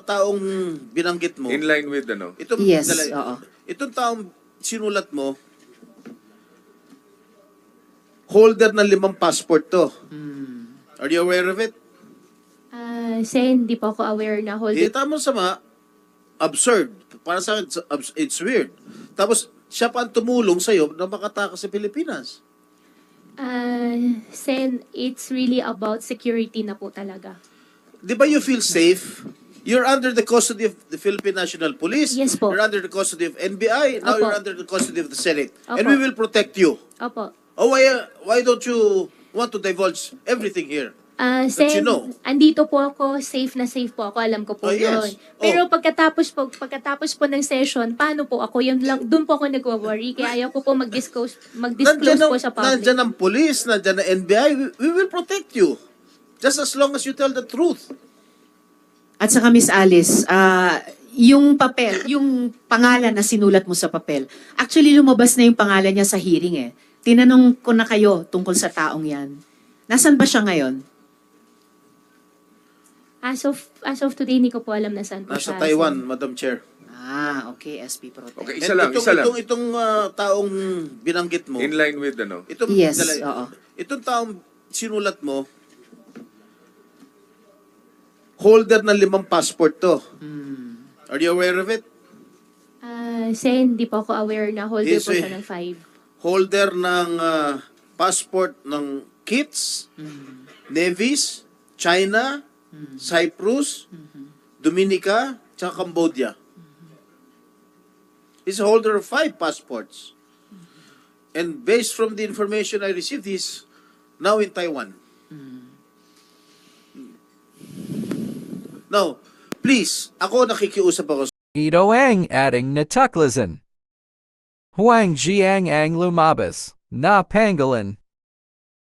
taong binanggit mo, In line with ano? itong, Yes, oo. itong taong sinulat mo, holder ng 5 passport to. Are you aware of it? Sen, hindi po ako aware na holder. Tama sama, absurd. Para sa akin, it's weird. Tapos, siya pa ang tumulong sa'yo na makatakas sa Pilipinas. Sen, it's really about security na po talaga. Di ba you feel safe? You're under the custody of the Philippine National Police. Yes po. You're under the custody of NBI. Now Opo. you're under the custody of the Senate. And Opo. we will protect you. Opo. Oh, why don't you want to divulge everything here? Sen, you know. andito po ako, safe na safe po ako, alam ko po Oh, yun. yes. Pero pagkatapos po ng session, paano po ako? Yun lang, doon po ako nagwo-worry, kaya ayaw ko po mag-disclose po sa public. Nandyan ang police, nandyan ang NBI. We will protect you. Just as long as you tell the truth. At saka Miss Alice, yung papel, yung pangalan na sinulat mo sa papel, actually lumabas na yung pangalan niya sa hearing eh. Tinanong ko na kayo tungkol sa taong yan. Nasaan ba siya ngayon? As of today, hindi ko po alam na saan po Nasa siya. Taiwan, Sen. Madam Chair. Okay, SP Pro Tem. Okay, And isa lang. Itong taong binanggit mo, In line with ano? Yes, oo. Itong taong sinulat mo, holder ng 5 passport to. Are you aware of it? Sen, hindi po ako aware na holder Yes, po siya eh. ng 5. Holder ng passport ng Kits, Nevis, China, Cyprus, Dominica, tsaka Cambodia. He's a holder of 5 passports. And based from the information I received, he's now in Taiwan. Now, please, ako nakikiusap ako. Ito ang ating natuklasan. Huang Jiang ang lumabas, na pangalan